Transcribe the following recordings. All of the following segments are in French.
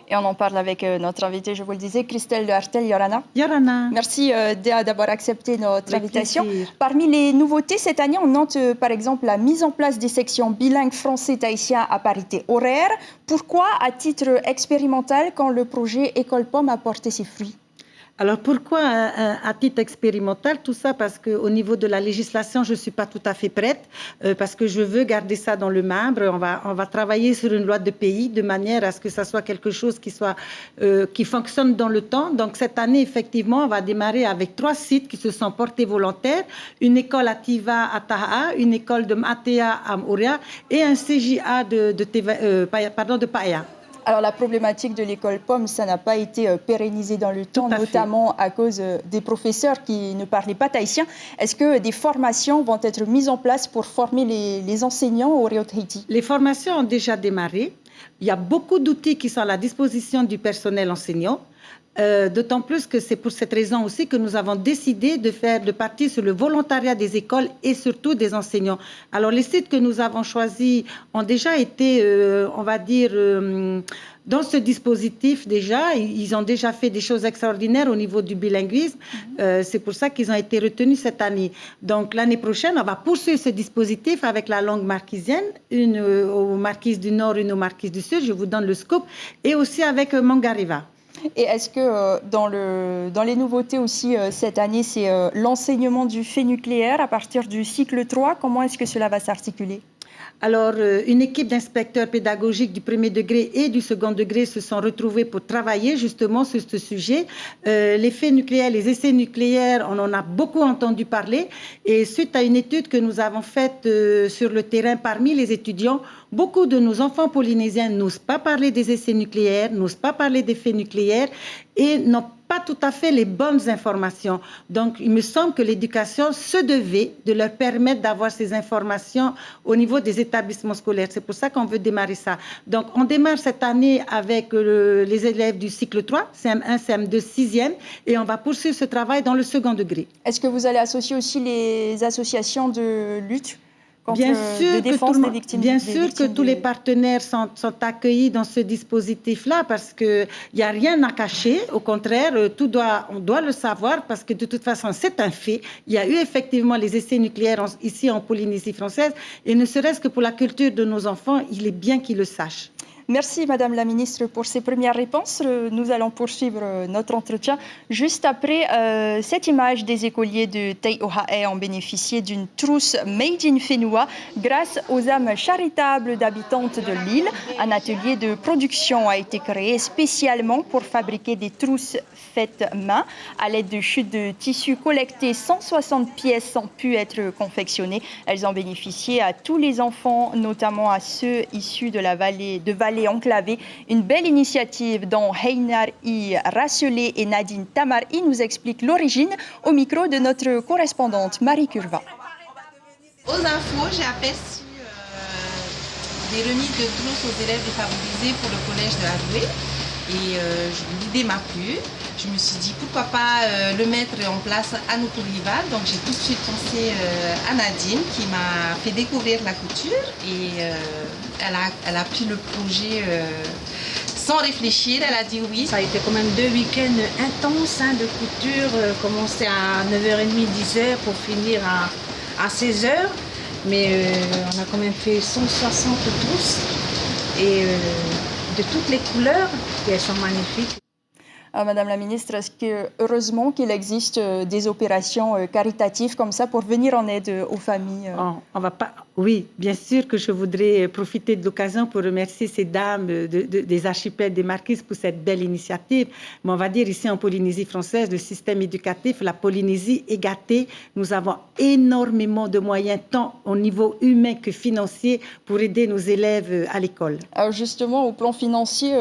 Et on en parle avec notre invitée, je vous le disais, Christelle Hartel Yorana. Yorana. Merci d'avoir accepté notre invitation. Plaisir. Parmi les nouveautés, cette année, on note par exemple la mise en place des sections bilingues français-tahitien à parité horaire. Pourquoi, à titre expérimental, quand le projet École Pomme a porté ses fruits? Alors pourquoi à titre expérimental tout ça? Parce qu'au niveau de la législation, je ne suis pas tout à fait prête, parce que je veux garder ça dans le marbre. On va travailler sur une loi de pays de manière à ce que ça soit quelque chose qui fonctionne dans le temps. Donc cette année, effectivement, on va démarrer avec 3 sites qui se sont portés volontaires, une école à Tiva à Taha, une école de Matea à Mouria et un CJA de Paia. Alors la problématique de l'école Pomme, ça n'a pas été pérennisé dans le temps, notamment à cause des professeurs qui ne parlaient pas tahitien. Est-ce que des formations vont être mises en place pour former les enseignants au Rio Tahiti? Les formations ont déjà démarré. Il y a beaucoup d'outils qui sont à la disposition du personnel enseignant. D'autant plus que c'est pour cette raison aussi que nous avons décidé de partir sur le volontariat des écoles et surtout des enseignants. Alors les sites que nous avons choisis ont déjà été, on va dire, dans ce dispositif déjà, ils ont déjà fait des choses extraordinaires au niveau du bilinguisme. C'est pour ça qu'ils ont été retenus cette année. Donc l'année prochaine, on va poursuivre ce dispositif avec la langue marquisienne, une aux Marquises du Nord, une aux Marquises du Sud, je vous donne le scoop, et aussi avec Mangariva. Et est-ce que dans les nouveautés aussi cette année, c'est l'enseignement du fait nucléaire à partir du cycle 3? Comment est-ce que cela va s'articuler? Alors, une équipe d'inspecteurs pédagogiques du premier degré et du second degré se sont retrouvés pour travailler justement sur ce sujet. Les faits nucléaires, les essais nucléaires, on en a beaucoup entendu parler. Et suite à une étude que nous avons faite sur le terrain parmi les étudiants, beaucoup de nos enfants polynésiens n'osent pas parler des essais nucléaires, n'osent pas parler des faits nucléaires et n'ont pas tout à fait les bonnes informations. Donc, il me semble que l'éducation se devait de leur permettre d'avoir ces informations au niveau des établissements scolaires. C'est pour ça qu'on veut démarrer ça. Donc, on démarre cette année avec les élèves du cycle 3, CM1, CM2, 6e, et on va poursuivre ce travail dans le second degré. Est-ce que vous allez associer aussi les associations de lutte bien sûr que tous les partenaires sont accueillis dans ce dispositif-là parce qu'il n'y a rien à cacher. Au contraire, on doit le savoir parce que de toute façon, c'est un fait. Il y a eu effectivement les essais nucléaires ici en Polynésie française et ne serait-ce que pour la culture de nos enfants, il est bien qu'ils le sachent. Merci Madame la Ministre pour ces premières réponses. Nous allons poursuivre notre entretien. Juste après, cette image des écoliers de Taïohae ont bénéficié d'une trousse Made in Whenua grâce aux âmes charitables d'habitantes de l'île. Un atelier de production a été créé spécialement pour fabriquer des trousses faites main. À l'aide de chutes de tissus collectés, 160 pièces ont pu être confectionnées. Elles ont bénéficié à tous les enfants, notamment à ceux issus de la vallée enclavée. Une belle initiative dont Heinar I. Rasselé et Nadine Tamari nous expliquent l'origine au micro de notre correspondante Marie Curva. Aux infos, j'ai aperçu des remises de trousses aux élèves défavorisés pour le collège de Hadoué et l'idée m'a plu. Je me suis dit pourquoi pas le mettre en place à nos rivales. Donc j'ai tout de suite pensé à Nadine qui m'a fait découvrir la couture et elle a pris le projet sans réfléchir. Elle a dit oui. Ça a été quand même 2 week-ends intenses de couture, commencer à 9h30, 10h pour finir à 16h. Mais on a quand même fait 160 trousses et de toutes les couleurs et elles sont magnifiques. Madame la Ministre, est-ce que heureusement qu'il existe des opérations caritatives comme ça pour venir en aide aux familles? On va pas. Oui, bien sûr que je voudrais profiter de l'occasion pour remercier ces dames des archipels des Marquises pour cette belle initiative. Mais on va dire ici en Polynésie française, le système éducatif, la Polynésie est gâtée. Nous avons énormément de moyens, tant au niveau humain que financier, pour aider nos élèves à l'école. Alors justement, au plan financier,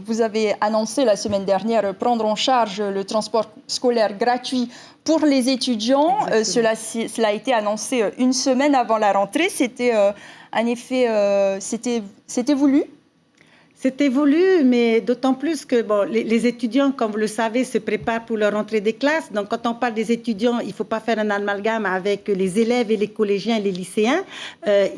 vous avez annoncé la semaine dernière prendre en charge le transport scolaire gratuit pour les étudiants. Cela a été annoncé une semaine avant la rentrée. C'était un effet, c'était voulu? C'est évolué, mais d'autant plus que les étudiants, comme vous le savez, se préparent pour leur rentrée des classes. Donc, quand on parle des étudiants, il ne faut pas faire un amalgame avec les élèves et les collégiens et les lycéens.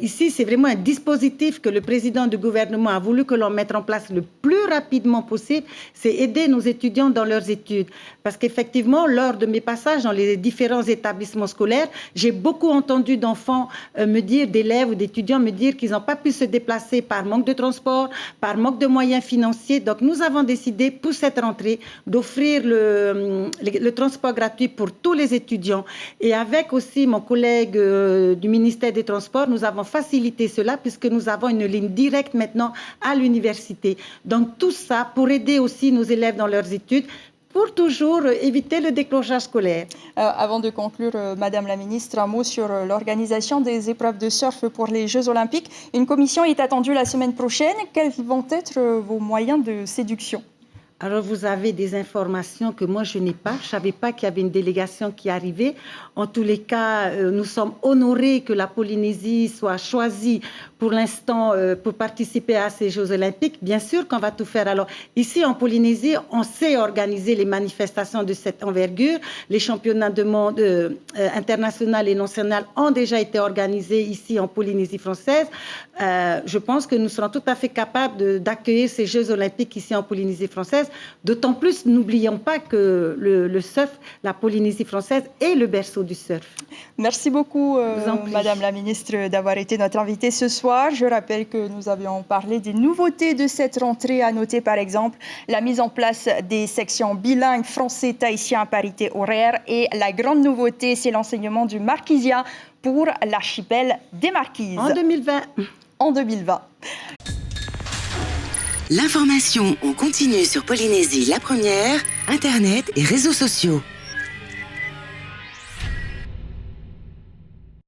Ici, c'est vraiment un dispositif que le président du gouvernement a voulu que l'on mette en place le plus rapidement possible. C'est aider nos étudiants dans leurs études. Parce qu'effectivement, lors de mes passages dans les différents établissements scolaires, j'ai beaucoup entendu d'enfants d'élèves ou d'étudiants me dire qu'ils n'ont pas pu se déplacer par manque de transport, par manque de moyens financiers. Donc, nous avons décidé pour cette rentrée d'offrir le transport gratuit pour tous les étudiants. Et avec aussi mon collègue du ministère des Transports, nous avons facilité cela puisque nous avons une ligne directe maintenant à l'université. Donc, tout ça pour aider aussi nos élèves dans leurs études, pour toujours éviter le décrochage scolaire. Avant de conclure, Madame la Ministre, un mot sur l'organisation des épreuves de surf pour les Jeux Olympiques. Une commission est attendue la semaine prochaine. Quels vont être vos moyens de séduction ? Alors, vous avez des informations que moi, je n'ai pas. Je ne savais pas qu'il y avait une délégation qui arrivait. En tous les cas, nous sommes honorés que la Polynésie soit choisie pour l'instant pour participer à ces Jeux Olympiques. Bien sûr qu'on va tout faire. Alors, ici, en Polynésie, on sait organiser les manifestations de cette envergure. Les championnats du monde internationaux et nationaux ont déjà été organisés ici en Polynésie française. Je pense que nous serons tout à fait capables d'accueillir ces Jeux Olympiques ici en Polynésie française. D'autant plus, n'oublions pas que le surf, la Polynésie française est le berceau du surf. Merci beaucoup, Madame la Ministre, d'avoir été notre invitée ce soir. Je rappelle que nous avions parlé des nouveautés de cette rentrée. À noter, par exemple, la mise en place des sections bilingues français-tahitien à parité horaire. Et la grande nouveauté, c'est l'enseignement du marquisien pour l'archipel des Marquises. En 2020. En 2020. L'information en continu sur Polynésie la première, Internet et réseaux sociaux.